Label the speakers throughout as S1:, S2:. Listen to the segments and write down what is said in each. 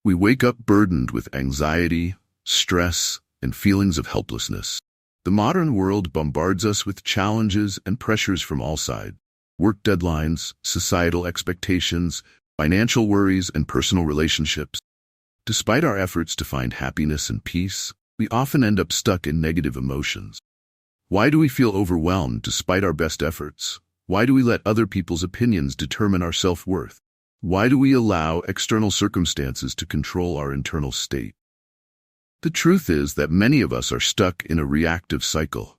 S1: We wake up burdened with anxiety, stress, and feelings of helplessness. The modern world bombards us with challenges and pressures from all sides. Work deadlines, societal expectations, financial worries, and personal relationships. Despite our efforts to find happiness and peace, we often end up stuck in negative emotions. Why do we feel overwhelmed despite our best efforts? Why do we let other people's opinions determine our self-worth? Why do we allow external circumstances to control our internal state? The truth is that many of us are stuck in a reactive cycle.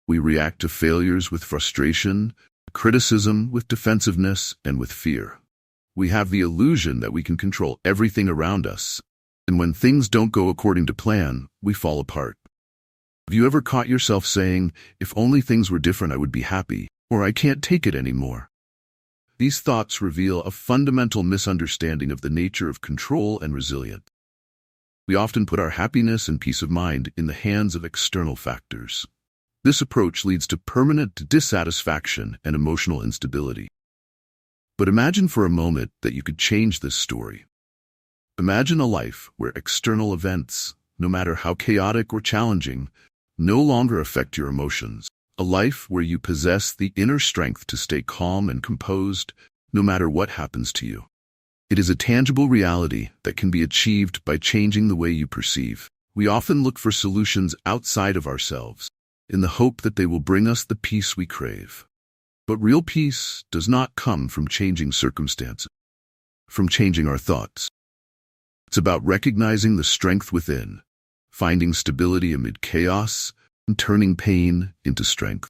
S1: We react to failures with frustration, criticism with defensiveness, and with fear. We have the illusion that we can control everything around us, and when things don't go according to plan, we fall apart. Have you ever caught yourself saying, "If only things were different, I would be happy," or "I can't take it anymore"? These thoughts reveal a fundamental misunderstanding of the nature of control and resilience. We often put our happiness and peace of mind in the hands of external factors. This approach leads to permanent dissatisfaction and emotional instability. But imagine for a moment that you could change this story. Imagine a life where external events, no matter how chaotic or challenging, no longer affect your emotions. A life where you possess the inner strength to stay calm and composed, no matter what happens to you. It is a tangible reality that can be achieved by changing the way you perceive. We often look for solutions outside of ourselves, in the hope that they will bring us the peace we crave. But real peace does not come from changing circumstances, from changing our thoughts. It's about recognizing the strength within, finding stability amid chaos, and turning pain into strength.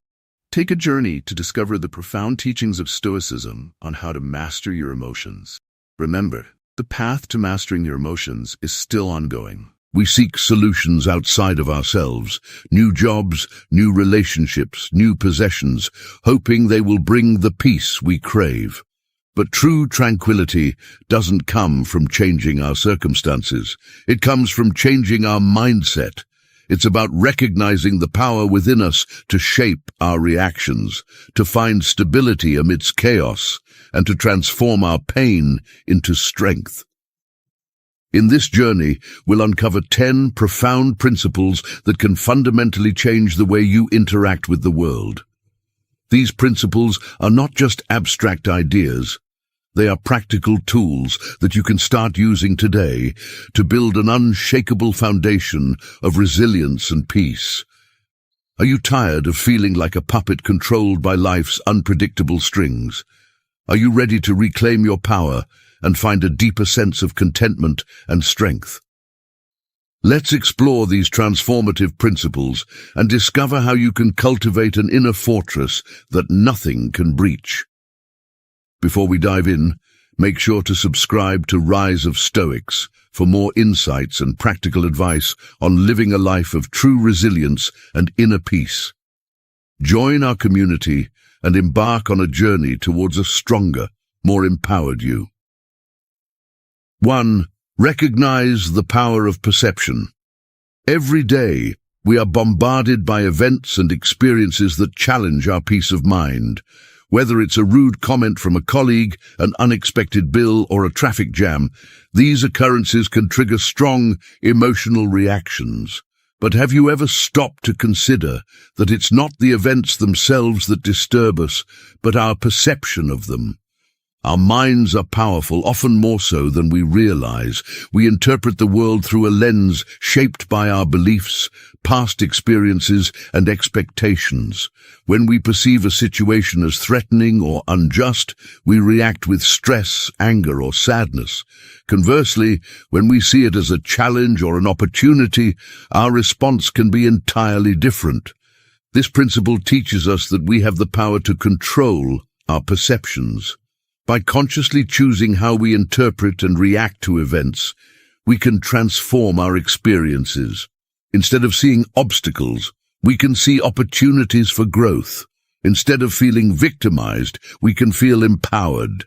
S1: Take a journey to discover the profound teachings of Stoicism on how to master your emotions. Remember, the path to mastering your emotions is still ongoing. We seek solutions outside of ourselves, new jobs, new relationships, new possessions, hoping they will bring the peace we crave. But true tranquility doesn't come from changing our circumstances. It comes from changing our mindset. It's about recognizing the power within us to shape our reactions, to find stability amidst chaos, and to transform our pain into strength. In this journey, we'll uncover 10 profound principles that can fundamentally change the way you interact with the world. These principles are not just abstract ideas. They are practical tools that you can start using today to build an unshakable foundation of resilience and peace. Are you tired of feeling like a puppet controlled by life's unpredictable strings? Are you ready to reclaim your power and find a deeper sense of contentment and strength? Let's explore these transformative principles and discover how you can cultivate an inner fortress that nothing can breach. Before we dive in, make sure to subscribe to Rise of Stoics for more insights and practical advice on living a life of true resilience and inner peace. Join our community and embark on a journey towards a stronger, more empowered you. 1. Recognize the power of perception. Every day, we are bombarded by events and experiences that challenge our peace of mind. Whether it's a rude comment from a colleague, an unexpected bill, or a traffic jam, these occurrences can trigger strong emotional reactions. But have you ever stopped to consider that it's not the events themselves that disturb us, but our perception of them? Our minds are powerful, often more so than we realize. We interpret the world through a lens shaped by our beliefs, past experiences, and expectations. When we perceive a situation as threatening or unjust, we react with stress, anger, or sadness. Conversely, when we see it as a challenge or an opportunity, our response can be entirely different. This principle teaches us that we have the power to control our perceptions. By consciously choosing how we interpret and react to events, we can transform our experiences. Instead of seeing obstacles, we can see opportunities for growth. Instead of feeling victimized, we can feel empowered.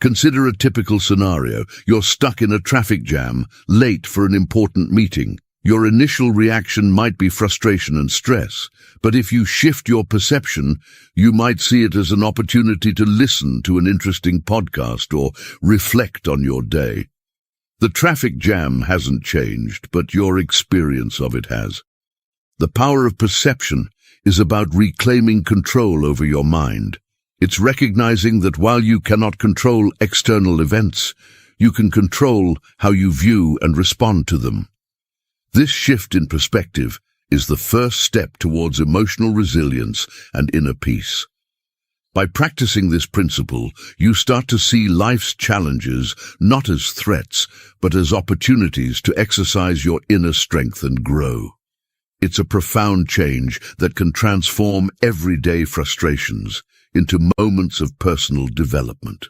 S1: Consider a typical scenario. You're stuck in a traffic jam, late for an important meeting. Your initial reaction might be frustration and stress, but if you shift your perception, you might see it as an opportunity to listen to an interesting podcast or reflect on your day. The traffic jam hasn't changed, but your experience of it has. The power of perception is about reclaiming control over your mind. It's recognizing that while you cannot control external events, you can control how you view and respond to them. This shift in perspective is the first step towards emotional resilience and inner peace. By practicing this principle, you start to see life's challenges not as threats, but as opportunities to exercise your inner strength and grow. It's a profound change that can transform everyday frustrations into moments of personal development.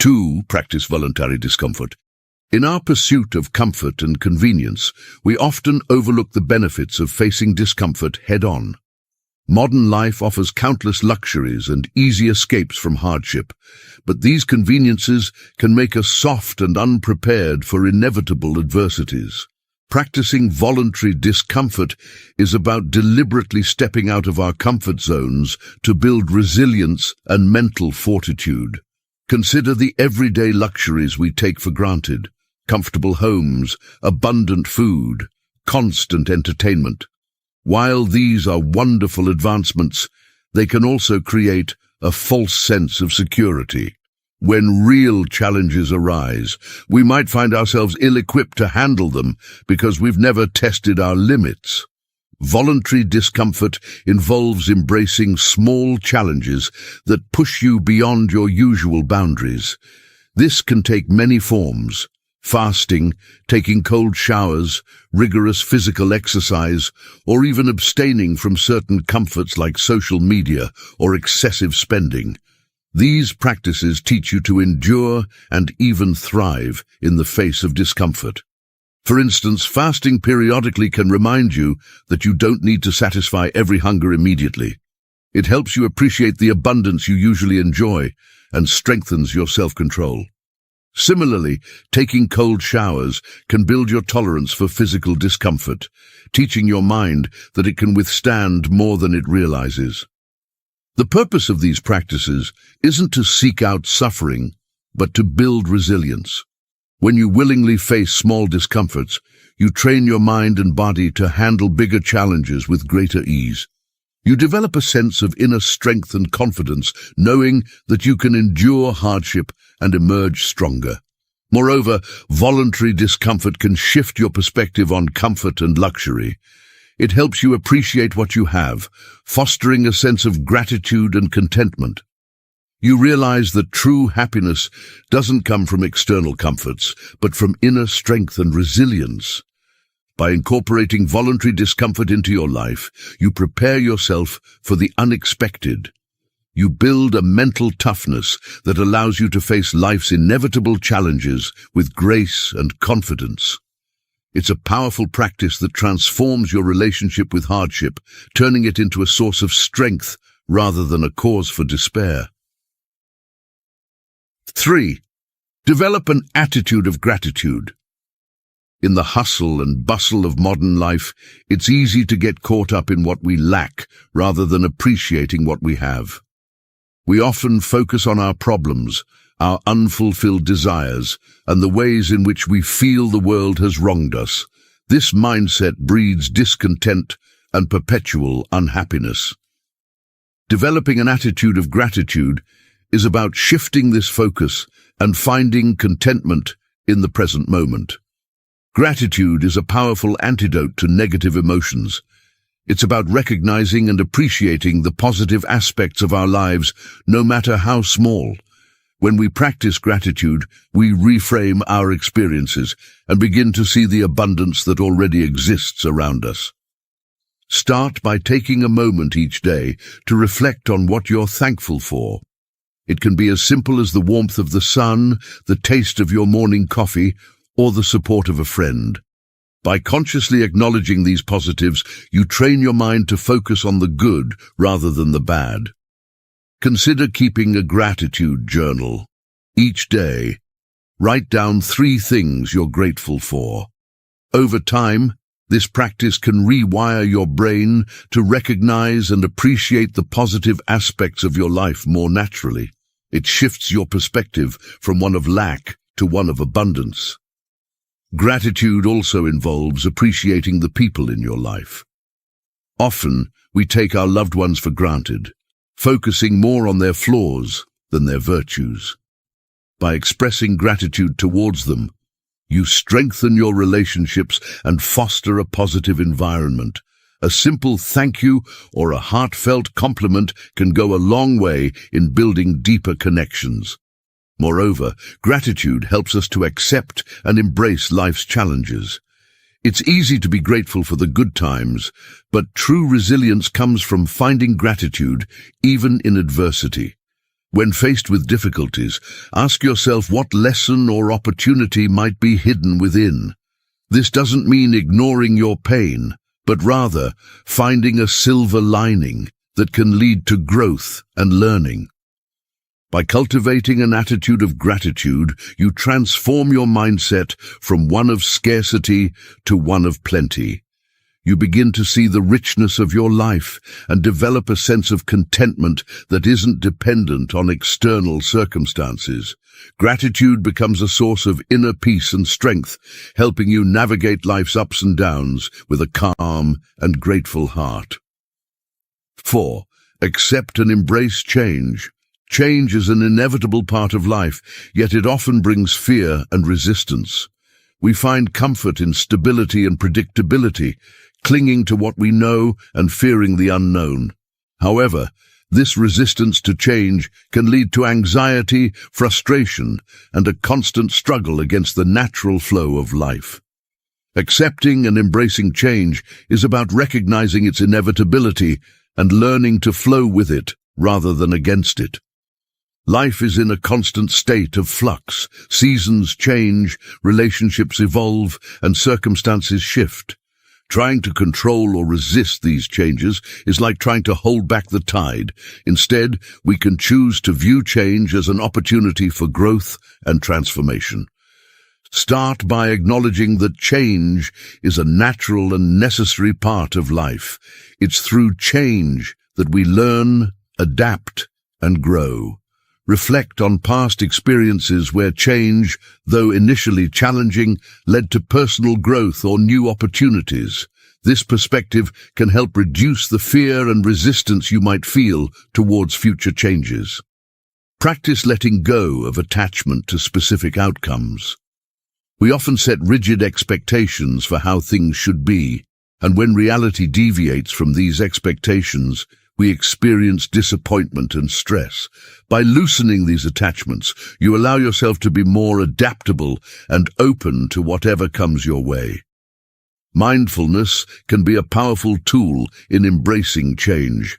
S1: 2. Practice voluntary discomfort. In our pursuit of comfort and convenience, we often overlook the benefits of facing discomfort head-on. Modern life offers countless luxuries and easy escapes from hardship, but these conveniences can make us soft and unprepared for inevitable adversities. Practicing voluntary discomfort is about deliberately stepping out of our comfort zones to build resilience and mental fortitude. Consider the everyday luxuries we take for granted: comfortable homes, abundant food, constant entertainment. While these are wonderful advancements, they can also create a false sense of security. When real challenges arise, we might find ourselves ill-equipped to handle them because we've never tested our limits. Voluntary discomfort involves embracing small challenges that push you beyond your usual boundaries. This can take many forms: fasting, taking cold showers, rigorous physical exercise, or even abstaining from certain comforts like social media or excessive spending. These practices teach you to endure and even thrive in the face of discomfort. For instance, fasting periodically can remind you that you don't need to satisfy every hunger immediately. It helps you appreciate the abundance you usually enjoy and strengthens your self-control. Similarly, taking cold showers can build your tolerance for physical discomfort, teaching your mind that it can withstand more than it realizes. The purpose of these practices isn't to seek out suffering, but to build resilience. When you willingly face small discomforts, you train your mind and body to handle bigger challenges with greater ease. You develop a sense of inner strength and confidence, knowing that you can endure hardship and emerge stronger. Moreover, voluntary discomfort can shift your perspective on comfort and luxury. It helps you appreciate what you have, fostering a sense of gratitude and contentment. You realize that true happiness doesn't come from external comforts, but from inner strength and resilience. By incorporating voluntary discomfort into your life, you prepare yourself for the unexpected. You build a mental toughness that allows you to face life's inevitable challenges with grace and confidence. It's a powerful practice that transforms your relationship with hardship, turning it into a source of strength rather than a cause for despair. 3. Develop an attitude of gratitude. In the hustle and bustle of modern life, it's easy to get caught up in what we lack rather than appreciating what we have. We often focus on our problems, our unfulfilled desires, and the ways in which we feel the world has wronged us. This mindset breeds discontent and perpetual unhappiness. Developing an attitude of gratitude is about shifting this focus and finding contentment in the present moment. Gratitude is a powerful antidote to negative emotions. It's about recognizing and appreciating the positive aspects of our lives, no matter how small. When we practice gratitude, we reframe our experiences and begin to see the abundance that already exists around us. Start by taking a moment each day to reflect on what you're thankful for. It can be as simple as the warmth of the sun, the taste of your morning coffee, or the support of a friend. By consciously acknowledging these positives, you train your mind to focus on the good rather than the bad. Consider keeping a gratitude journal. Each day, write down 3 things you're grateful for. Over time, this practice can rewire your brain to recognize and appreciate the positive aspects of your life more naturally. It shifts your perspective from one of lack to one of abundance. Gratitude also involves appreciating the people in your life. Often, we take our loved ones for granted, focusing more on their flaws than their virtues. By expressing gratitude towards them, you strengthen your relationships and foster a positive environment. A simple thank you or a heartfelt compliment can go a long way in building deeper connections. Moreover, gratitude helps us to accept and embrace life's challenges. It's easy to be grateful for the good times, but true resilience comes from finding gratitude even in adversity. When faced with difficulties, ask yourself what lesson or opportunity might be hidden within. This doesn't mean ignoring your pain, but rather finding a silver lining that can lead to growth and learning. By cultivating an attitude of gratitude, you transform your mindset from one of scarcity to one of plenty. You begin to see the richness of your life and develop a sense of contentment that isn't dependent on external circumstances. Gratitude becomes a source of inner peace and strength, helping you navigate life's ups and downs with a calm and grateful heart. 4. Accept and embrace change. Change is an inevitable part of life, yet it often brings fear and resistance. We find comfort in stability and predictability, clinging to what we know and fearing the unknown. However, this resistance to change can lead to anxiety, frustration, and a constant struggle against the natural flow of life. Accepting and embracing change is about recognizing its inevitability and learning to flow with it rather than against it. Life is in a constant state of flux. Seasons change, relationships evolve, and circumstances shift. Trying to control or resist these changes is like trying to hold back the tide. Instead, we can choose to view change as an opportunity for growth and transformation. Start by acknowledging that change is a natural and necessary part of life. It's through change that we learn, adapt, and grow. Reflect on past experiences where change, though initially challenging, led to personal growth or new opportunities. This perspective can help reduce the fear and resistance you might feel towards future changes. Practice letting go of attachment to specific outcomes. We often set rigid expectations for how things should be, and when reality deviates from these expectations, we experience disappointment and stress. By loosening these attachments, you allow yourself to be more adaptable and open to whatever comes your way. Mindfulness can be a powerful tool in embracing change.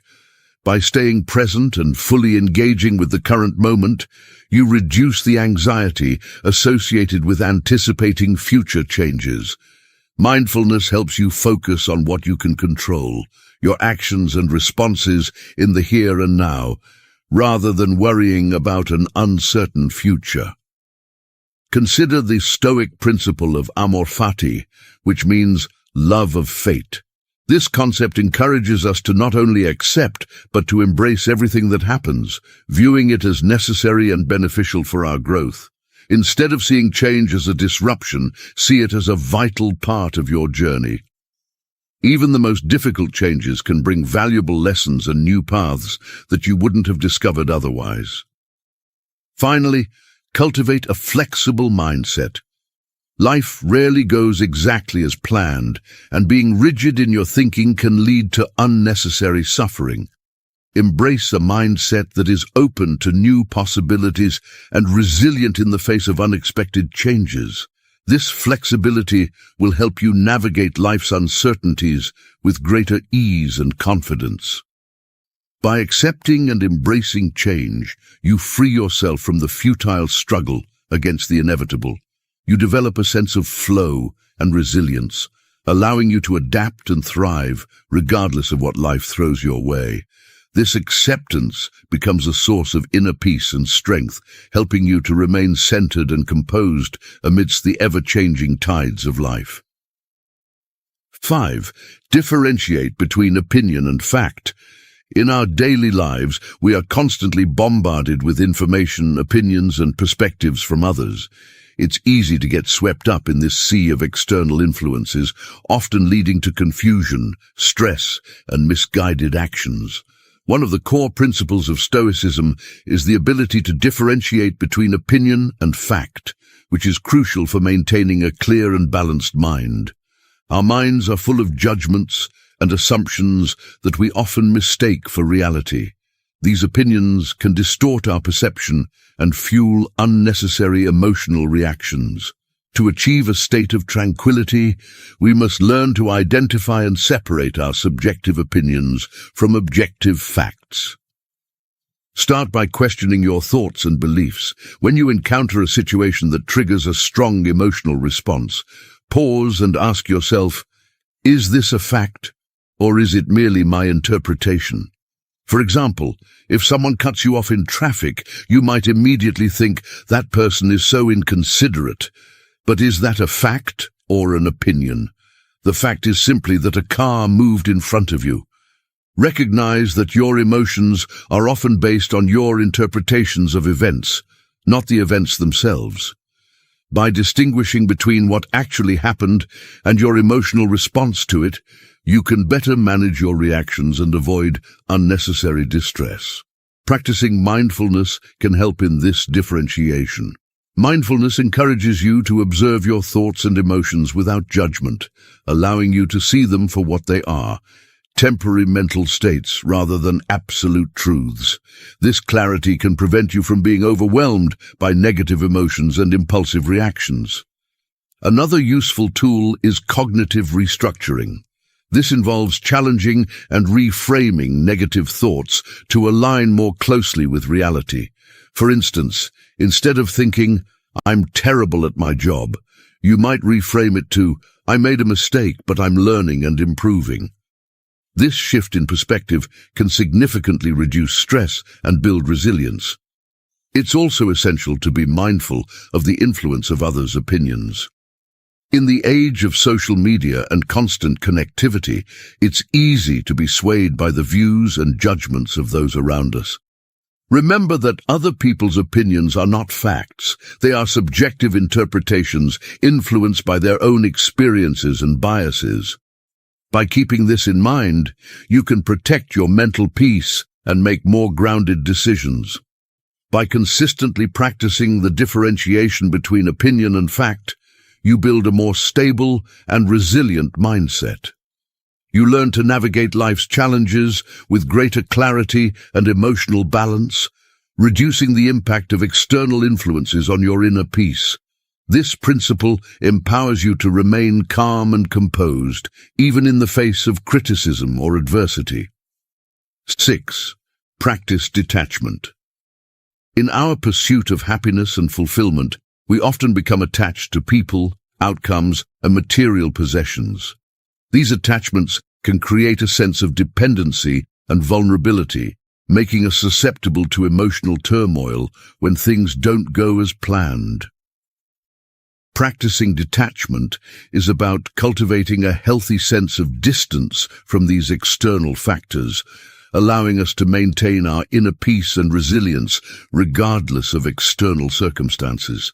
S1: By staying present and fully engaging with the current moment, you reduce the anxiety associated with anticipating future changes. Mindfulness helps you focus on what you can control, your actions and responses in the here and now, rather than worrying about an uncertain future. Consider the Stoic principle of amor fati, which means love of fate. This concept encourages us to not only accept, but to embrace everything that happens, viewing it as necessary and beneficial for our growth. Instead of seeing change as a disruption, see it as a vital part of your journey. Even the most difficult changes can bring valuable lessons and new paths that you wouldn't have discovered otherwise. Finally, cultivate a flexible mindset. Life rarely goes exactly as planned, and being rigid in your thinking can lead to unnecessary suffering. Embrace a mindset that is open to new possibilities and resilient in the face of unexpected changes. This flexibility will help you navigate life's uncertainties with greater ease and confidence. By accepting and embracing change, you free yourself from the futile struggle against the inevitable. You develop a sense of flow and resilience, allowing you to adapt and thrive regardless of what life throws your way. This acceptance becomes a source of inner peace and strength, helping you to remain centered and composed amidst the ever-changing tides of life. 5. Differentiate between opinion and fact. In our daily lives, we are constantly bombarded with information, opinions, and perspectives from others. It's easy to get swept up in this sea of external influences, often leading to confusion, stress, and misguided actions. One of the core principles of Stoicism is the ability to differentiate between opinion and fact, which is crucial for maintaining a clear and balanced mind. Our minds are full of judgments and assumptions that we often mistake for reality. These opinions can distort our perception and fuel unnecessary emotional reactions. To achieve a state of tranquility, we must learn to identify and separate our subjective opinions from objective facts. Start by questioning your thoughts and beliefs. When you encounter a situation that triggers a strong emotional response, pause and ask yourself, is this a fact, or is it merely my interpretation? For example, if someone cuts you off in traffic, you might immediately think that person is so inconsiderate. But is that a fact or an opinion? The fact is simply that a car moved in front of you. Recognize that your emotions are often based on your interpretations of events, not the events themselves. By distinguishing between what actually happened and your emotional response to it, you can better manage your reactions and avoid unnecessary distress. Practicing mindfulness can help in this differentiation. Mindfulness encourages you to observe your thoughts and emotions without judgment, allowing you to see them for what they are, temporary mental states rather than absolute truths. This clarity can prevent you from being overwhelmed by negative emotions and impulsive reactions. Another useful tool is cognitive restructuring. This involves challenging and reframing negative thoughts to align more closely with reality. For instance, instead of thinking, "I'm terrible at my job," you might reframe it to, "I made a mistake, but I'm learning and improving." This shift in perspective can significantly reduce stress and build resilience. It's also essential to be mindful of the influence of others' opinions. In the age of social media and constant connectivity, it's easy to be swayed by the views and judgments of those around us. Remember that other people's opinions are not facts. They are subjective interpretations influenced by their own experiences and biases. By keeping this in mind, you can protect your mental peace and make more grounded decisions. By consistently practicing the differentiation between opinion and fact, you build a more stable and resilient mindset. You learn to navigate life's challenges with greater clarity and emotional balance, reducing the impact of external influences on your inner peace. This principle empowers you to remain calm and composed, even in the face of criticism or adversity. 6. Practice detachment. In our pursuit of happiness and fulfillment, we often become attached to people, outcomes, and material possessions. These attachments can create a sense of dependency and vulnerability, making us susceptible to emotional turmoil when things don't go as planned. Practicing detachment is about cultivating a healthy sense of distance from these external factors, allowing us to maintain our inner peace and resilience regardless of external circumstances.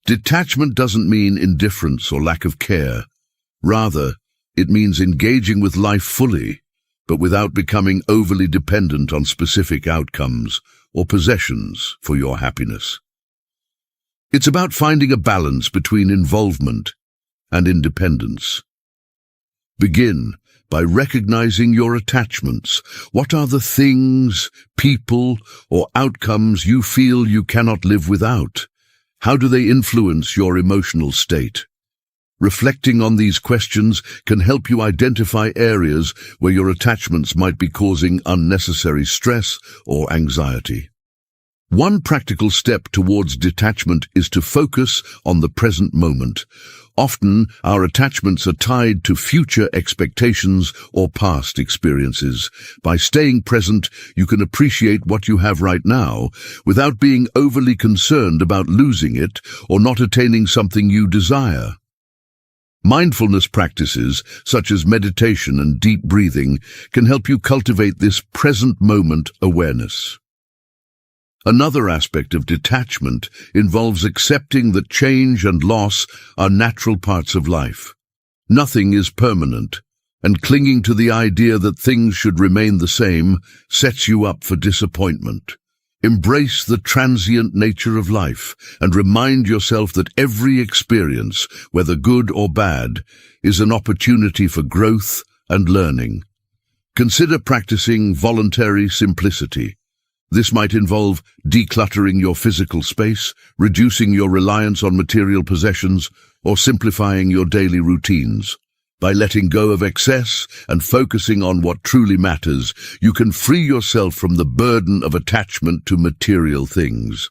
S1: Detachment doesn't mean indifference or lack of care. Rather, it means engaging with life fully, but without becoming overly dependent on specific outcomes or possessions for your happiness. It's about finding a balance between involvement and independence. Begin by recognizing your attachments. What are the things, people, or outcomes you feel you cannot live without? How do they influence your emotional state? Reflecting on these questions can help you identify areas where your attachments might be causing unnecessary stress or anxiety. One practical step towards detachment is to focus on the present moment. Often, our attachments are tied to future expectations or past experiences. By staying present, you can appreciate what you have right now without being overly concerned about losing it or not attaining something you desire. Mindfulness practices, such as meditation and deep breathing, can help you cultivate this present moment awareness. Another aspect of detachment involves accepting that change and loss are natural parts of life. Nothing is permanent, and clinging to the idea that things should remain the same sets you up for disappointment. Embrace the transient nature of life and remind yourself that every experience, whether good or bad, is an opportunity for growth and learning. Consider practicing voluntary simplicity. This might involve decluttering your physical space, reducing your reliance on material possessions, or simplifying your daily routines. By letting go of excess and focusing on what truly matters, you can free yourself from the burden of attachment to material things.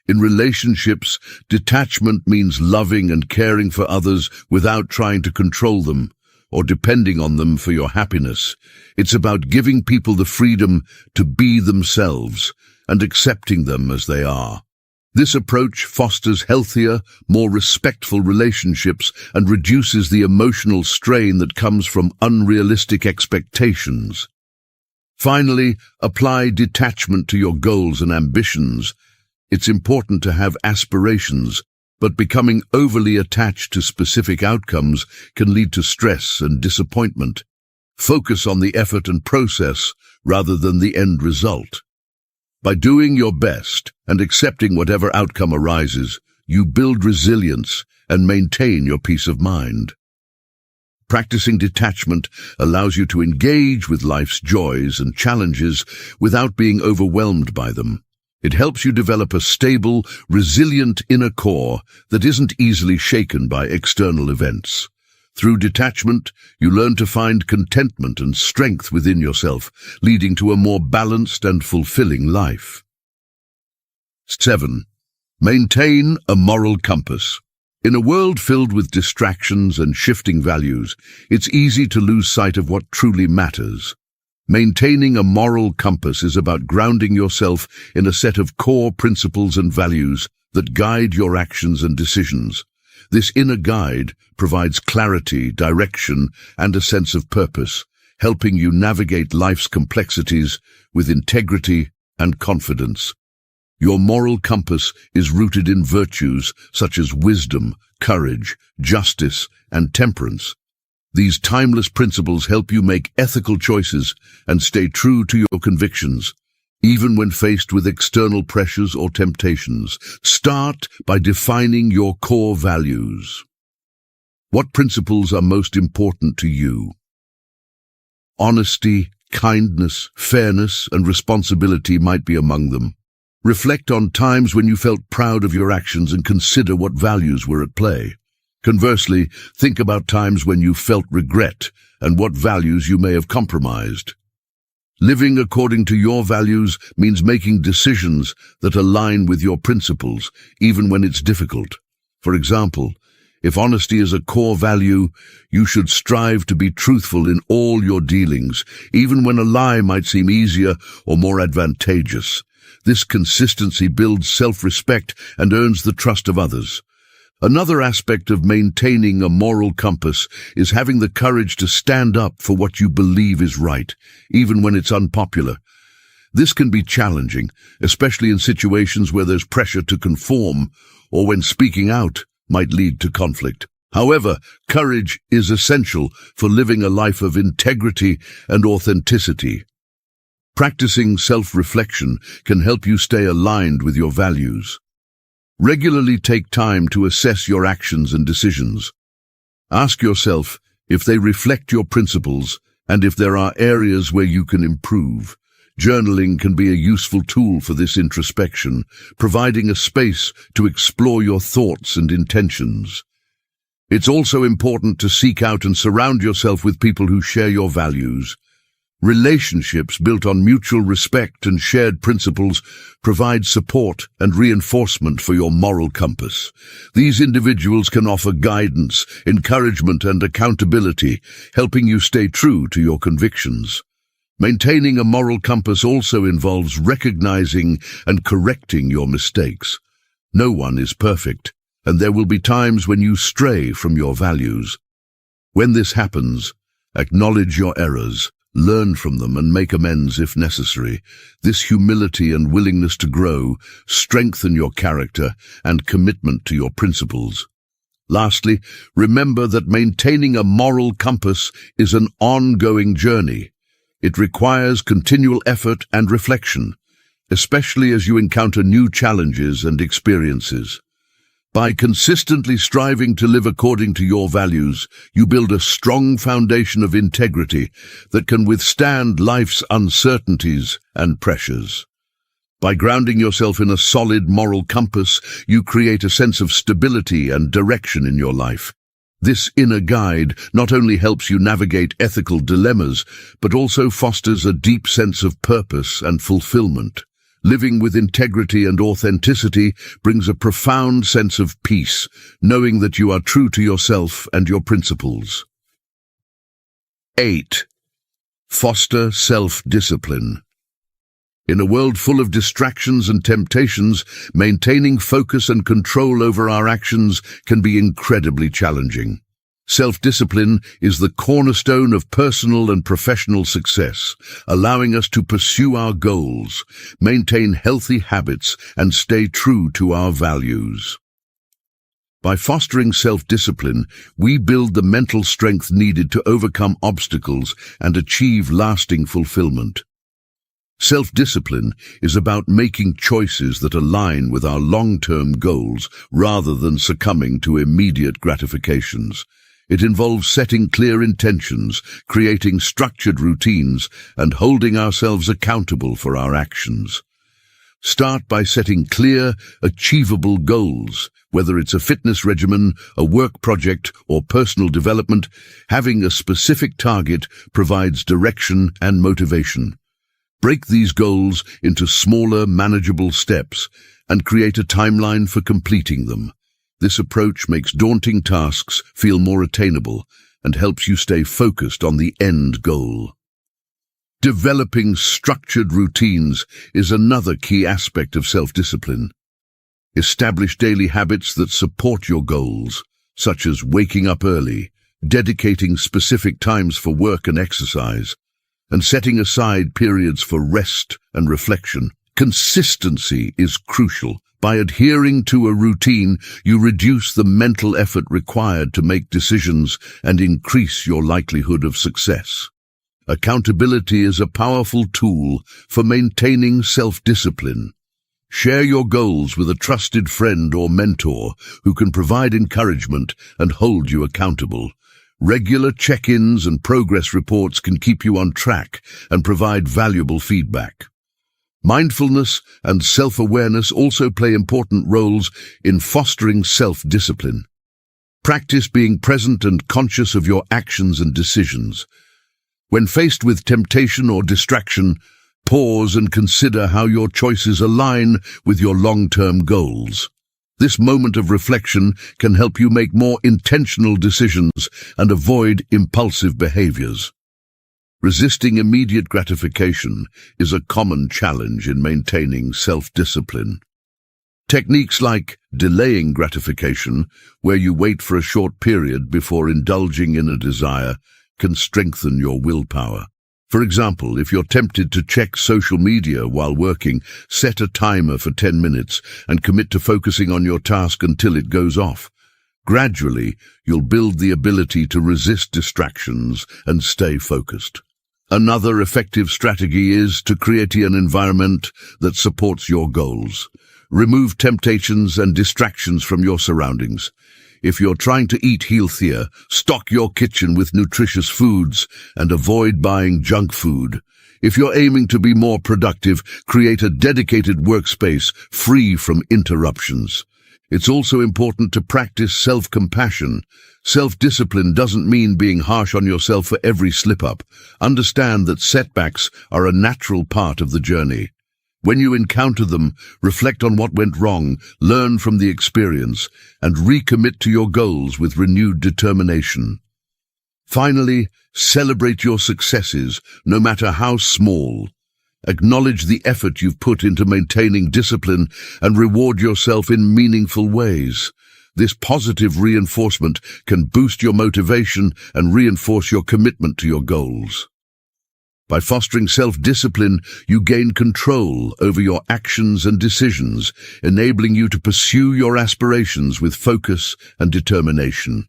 S1: In relationships, detachment means loving and caring for others without trying to control them or depending on them for your happiness. It's about giving people the freedom to be themselves and accepting them as they are. This approach fosters healthier, more respectful relationships and reduces the emotional strain that comes from unrealistic expectations. Finally, apply detachment to your goals and ambitions. It's important to have aspirations, but becoming overly attached to specific outcomes can lead to stress and disappointment. Focus on the effort and process rather than the end result. By doing your best and accepting whatever outcome arises, you build resilience and maintain your peace of mind. Practicing detachment allows you to engage with life's joys and challenges without being overwhelmed by them. It helps you develop a stable, resilient inner core that isn't easily shaken by external events. Through detachment, you learn to find contentment and strength within yourself, leading to a more balanced and fulfilling life. 7. Maintain a moral compass. In a world filled with distractions and shifting values, it's easy to lose sight of what truly matters. Maintaining a moral compass is about grounding yourself in a set of core principles and values that guide your actions and decisions. This inner guide provides clarity, direction, and a sense of purpose, helping you navigate life's complexities with integrity and confidence. Your moral compass is rooted in virtues such as wisdom, courage, justice, and temperance. These timeless principles help you make ethical choices and stay true to your convictions, even when faced with external pressures or temptations. Start by defining your core values. What principles are most important to you? Honesty, kindness, fairness, and responsibility might be among them. Reflect on times when you felt proud of your actions and consider what values were at play. Conversely, think about times when you felt regret and what values you may have compromised. Living according to your values means making decisions that align with your principles, even when it's difficult. For example, if honesty is a core value, you should strive to be truthful in all your dealings, even when a lie might seem easier or more advantageous. This consistency builds self-respect and earns the trust of others. Another aspect of maintaining a moral compass is having the courage to stand up for what you believe is right, even when it's unpopular. This can be challenging, especially in situations where there's pressure to conform or when speaking out might lead to conflict. However, courage is essential for living a life of integrity and authenticity. Practicing self-reflection can help you stay aligned with your values. Regularly take time to assess your actions and decisions. Ask yourself if they reflect your principles and if there are areas where you can improve. Journaling can be a useful tool for this introspection, providing a space to explore your thoughts and intentions. It's also important to seek out and surround yourself with people who share your values. Relationships built on mutual respect and shared principles provide support and reinforcement for your moral compass. These individuals can offer guidance, encouragement, and accountability, helping you stay true to your convictions. Maintaining a moral compass also involves recognizing and correcting your mistakes. No one is perfect, and there will be times when you stray from your values. When this happens, acknowledge your errors learn from them and make amends if necessary. This humility and willingness to grow strengthen your character and commitment to your principles. Lastly, remember that maintaining a moral compass is an ongoing journey. It requires continual effort and reflection, especially as you encounter new challenges and experiences. By consistently striving to live according to your values, you build a strong foundation of integrity that can withstand life's uncertainties and pressures. By grounding yourself in a solid moral compass, you create a sense of stability and direction in your life. This inner guide not only helps you navigate ethical dilemmas, but also fosters a deep sense of purpose and fulfillment. Living with integrity and authenticity brings a profound sense of peace, knowing that you are true to yourself and your principles. 8. Foster self-discipline. In a world full of distractions and temptations, maintaining focus and control over our actions can be incredibly challenging. Self-discipline is the cornerstone of personal and professional success, allowing us to pursue our goals, maintain healthy habits, and stay true to our values. By fostering self-discipline, we build the mental strength needed to overcome obstacles and achieve lasting fulfillment. Self-discipline is about making choices that align with our long-term goals rather than succumbing to immediate gratifications. It involves setting clear intentions, creating structured routines, and holding ourselves accountable for our actions. Start by setting clear, achievable goals. Whether it's a fitness regimen, a work project, or personal development, having a specific target provides direction and motivation. Break these goals into smaller, manageable steps and create a timeline for completing them. This approach makes daunting tasks feel more attainable and helps you stay focused on the end goal. Developing structured routines is another key aspect of self-discipline. Establish daily habits that support your goals, such as waking up early, dedicating specific times for work and exercise, and setting aside periods for rest and reflection. Consistency is crucial. By adhering to a routine, you reduce the mental effort required to make decisions and increase your likelihood of success. Accountability is a powerful tool for maintaining self-discipline. Share your goals with a trusted friend or mentor who can provide encouragement and hold you accountable. Regular check-ins and progress reports can keep you on track and provide valuable feedback. Mindfulness and self-awareness also play important roles in fostering self-discipline. Practice being present and conscious of your actions and decisions. When faced with temptation or distraction, pause and consider how your choices align with your long-term goals. This moment of reflection can help you make more intentional decisions and avoid impulsive behaviors. Resisting immediate gratification is a common challenge in maintaining self-discipline. Techniques like delaying gratification, where you wait for a short period before indulging in a desire, can strengthen your willpower. For example, if you're tempted to check social media while working, set a timer for 10 minutes and commit to focusing on your task until it goes off. Gradually, you'll build the ability to resist distractions and stay focused. Another effective strategy is to create an environment that supports your goals. Remove temptations and distractions from your surroundings. If you're trying to eat healthier, stock your kitchen with nutritious foods and avoid buying junk food. If you're aiming to be more productive, create a dedicated workspace free from interruptions. It's also important to practice self-compassion. Self-discipline doesn't mean being harsh on yourself for every slip-up. Understand that setbacks are a natural part of the journey. When you encounter them, reflect on what went wrong, learn from the experience, and recommit to your goals with renewed determination. Finally, celebrate your successes, no matter how small. Acknowledge the effort you've put into maintaining discipline and reward yourself in meaningful ways. This positive reinforcement can boost your motivation and reinforce your commitment to your goals. By fostering self-discipline, you gain control over your actions and decisions, enabling you to pursue your aspirations with focus and determination.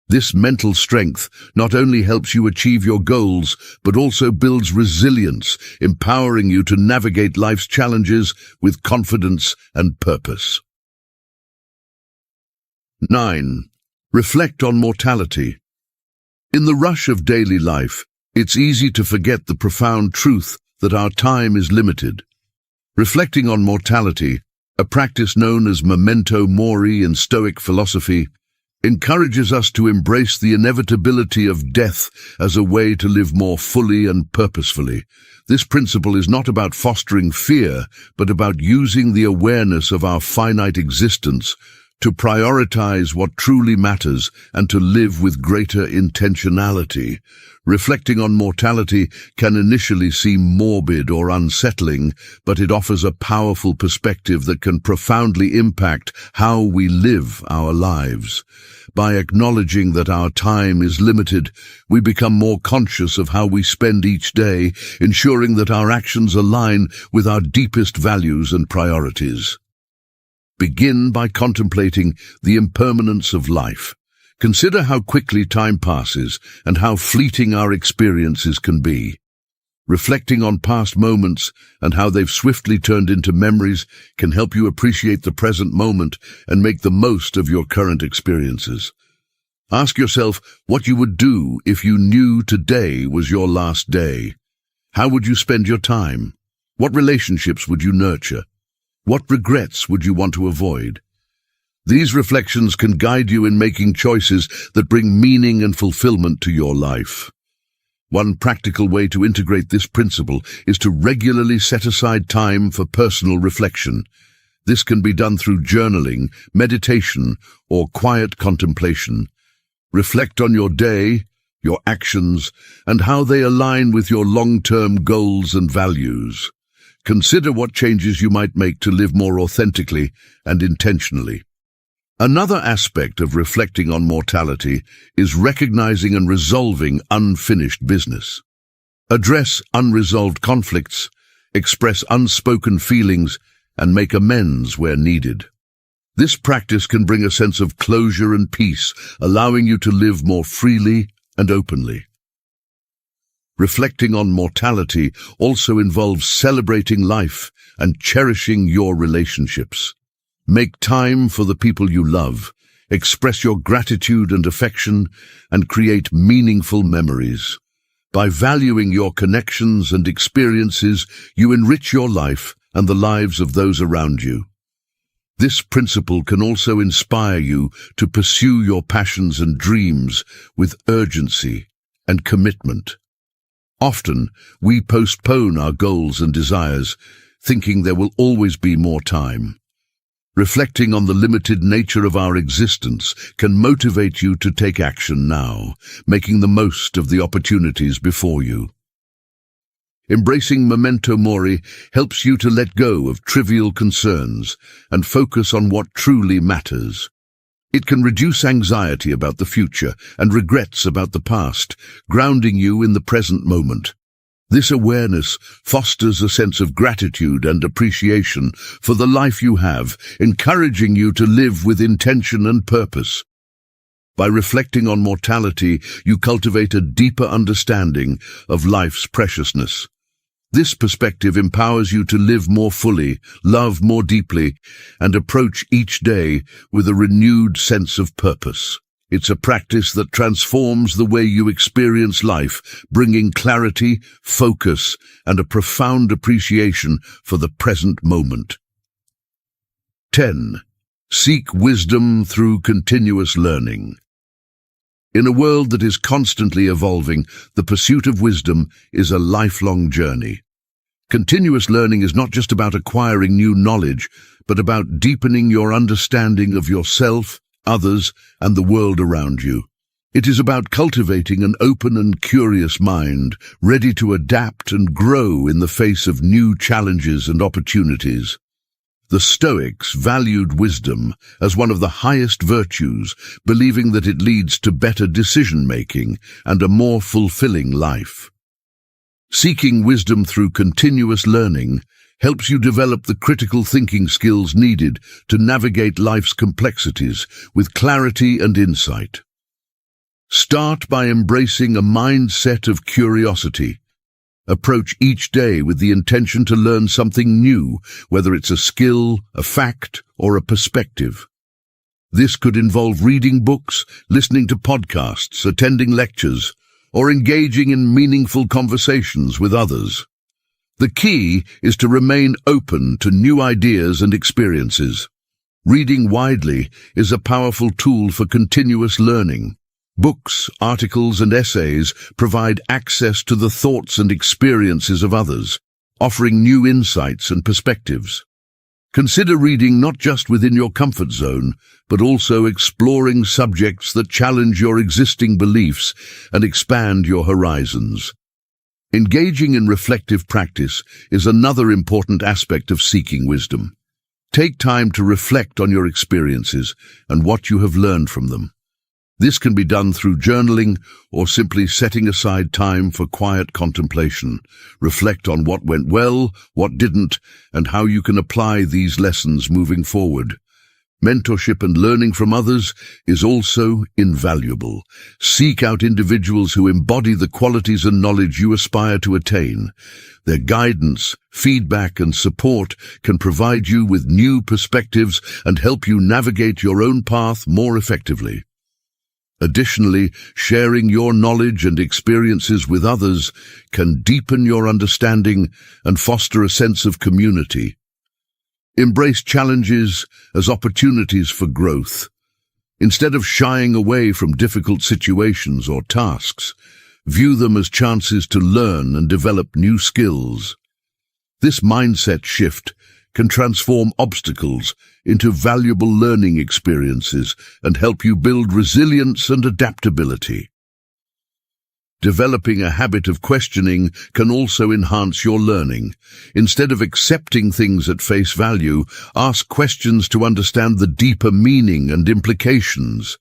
S1: This mental strength not only helps you achieve your goals, but also builds resilience, empowering you to navigate life's challenges with confidence and purpose. 9. Reflect on mortality. In the rush of daily life, it's easy to forget the profound truth that our time is limited. Reflecting on mortality, a practice known as memento mori in Stoic philosophy, encourages us to embrace the inevitability of death as a way to live more fully and purposefully. This principle is not about fostering fear, but about using the awareness of our finite existence to prioritize what truly matters and to live with greater intentionality. Reflecting on mortality can initially seem morbid or unsettling, but it offers a powerful perspective that can profoundly impact how we live our lives. By acknowledging that our time is limited, we become more conscious of how we spend each day, ensuring that our actions align with our deepest values and priorities. Begin by contemplating the impermanence of life. Consider how quickly time passes and how fleeting our experiences can be. Reflecting on past moments and how they've swiftly turned into memories can help you appreciate the present moment and make the most of your current experiences. Ask yourself what you would do if you knew today was your last day. How would you spend your time? What relationships would you nurture? What regrets would you want to avoid? These reflections can guide you in making choices that bring meaning and fulfillment to your life. One practical way to integrate this principle is to regularly set aside time for personal reflection. This can be done through journaling, meditation, or quiet contemplation. Reflect on your day, your actions, and how they align with your long-term goals and values. Consider what changes you might make to live more authentically and intentionally. Another aspect of reflecting on mortality is recognizing and resolving unfinished business. Address unresolved conflicts, express unspoken feelings, and make amends where needed. This practice can bring a sense of closure and peace, allowing you to live more freely and openly. Reflecting on mortality also involves celebrating life and cherishing your relationships. Make time for the people you love, express your gratitude and affection, and create meaningful memories. By valuing your connections and experiences, you enrich your life and the lives of those around you. This principle can also inspire you to pursue your passions and dreams with urgency and commitment. Often, we postpone our goals and desires, thinking there will always be more time. Reflecting on the limited nature of our existence can motivate you to take action now, making the most of the opportunities before you. Embracing memento mori helps you to let go of trivial concerns and focus on what truly matters. It can reduce anxiety about the future and regrets about the past, grounding you in the present moment. This awareness fosters a sense of gratitude and appreciation for the life you have, encouraging you to live with intention and purpose. By reflecting on mortality, you cultivate a deeper understanding of life's preciousness. This perspective empowers you to live more fully, love more deeply, and approach each day with a renewed sense of purpose. It's a practice that transforms the way you experience life, bringing clarity, focus, and a profound appreciation for the present moment. 10. Seek wisdom through continuous learning. In a world that is constantly evolving, the pursuit of wisdom is a lifelong journey. Continuous learning is not just about acquiring new knowledge, but about deepening your understanding of yourself, others, and the world around you. It is about cultivating an open and curious mind, ready to adapt and grow in the face of new challenges and opportunities. The Stoics valued wisdom as one of the highest virtues, believing that it leads to better decision-making and a more fulfilling life. Seeking wisdom through continuous learning helps you develop the critical thinking skills needed to navigate life's complexities with clarity and insight. Start by embracing a mindset of curiosity. Approach each day with the intention to learn something new, whether it's a skill, a fact, or a perspective. This could involve reading books, listening to podcasts, attending lectures, or engaging in meaningful conversations with others. The key is to remain open to new ideas and experiences. Reading widely is a powerful tool for continuous learning. Books, articles, and essays provide access to the thoughts and experiences of others, offering new insights and perspectives. Consider reading not just within your comfort zone, but also exploring subjects that challenge your existing beliefs and expand your horizons. Engaging in reflective practice is another important aspect of seeking wisdom. Take time to reflect on your experiences and what you have learned from them. This can be done through journaling or simply setting aside time for quiet contemplation. Reflect on what went well, what didn't, and how you can apply these lessons moving forward. Mentorship and learning from others is also invaluable. Seek out individuals who embody the qualities and knowledge you aspire to attain. Their guidance, feedback, and support can provide you with new perspectives and help you navigate your own path more effectively. Additionally, sharing your knowledge and experiences with others can deepen your understanding and foster a sense of community. Embrace challenges as opportunities for growth. Instead of shying away from difficult situations or tasks, view them as chances to learn and develop new skills. This mindset shift can transform obstacles into valuable learning experiences and help you build resilience and adaptability. Developing a habit of questioning can also enhance your learning. Instead of accepting things at face value, ask questions to understand the deeper meaning and implications.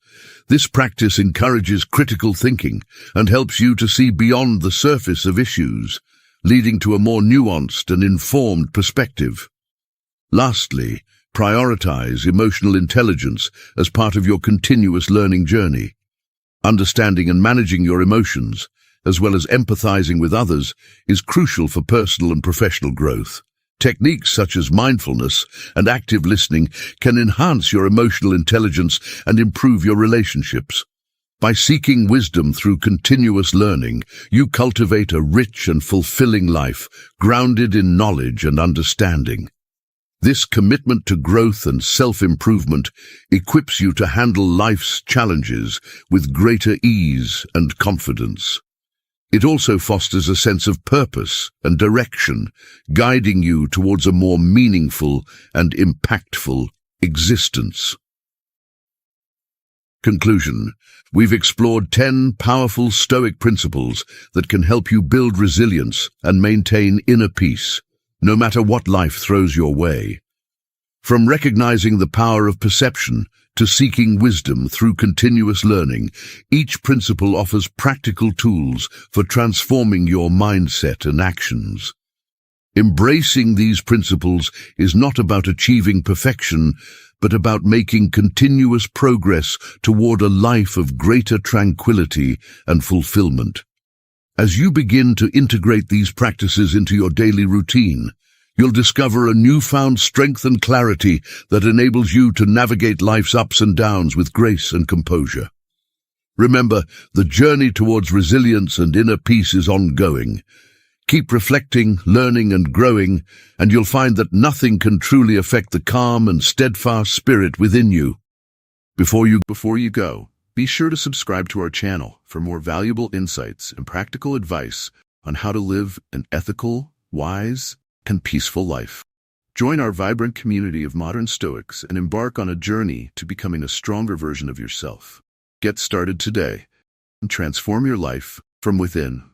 S1: This practice encourages critical thinking and helps you to see beyond the surface of issues, leading to a more nuanced and informed perspective. Lastly, prioritize emotional intelligence as part of your continuous learning journey. Understanding and managing your emotions, as well as empathizing with others, is crucial for personal and professional growth. Techniques such as mindfulness and active listening can enhance your emotional intelligence and improve your relationships. By seeking wisdom through continuous learning, you cultivate a rich and fulfilling life, grounded in knowledge and understanding. This commitment to growth and self-improvement equips you to handle life's challenges with greater ease and confidence. It also fosters a sense of purpose and direction, guiding you towards a more meaningful and impactful existence. Conclusion. We've explored 10 powerful Stoic principles that can help you build resilience and maintain inner peace, no matter what life throws your way. From recognizing the power of perception to seeking wisdom through continuous learning, each principle offers practical tools for transforming your mindset and actions. Embracing these principles is not about achieving perfection, but about making continuous progress toward a life of greater tranquility and fulfillment. As you begin to integrate these practices into your daily routine, you'll discover a newfound strength and clarity that enables you to navigate life's ups and downs with grace and composure. Remember, the journey towards resilience and inner peace is ongoing. Keep reflecting, learning, and growing, and you'll find that nothing can truly affect the calm and steadfast spirit within you. Before you go, be sure to subscribe to our channel for more valuable insights and practical advice on how to live an ethical, wise, and peaceful life. Join our vibrant community of modern Stoics and embark on a journey to becoming a stronger version of yourself. Get started today and transform your life from within.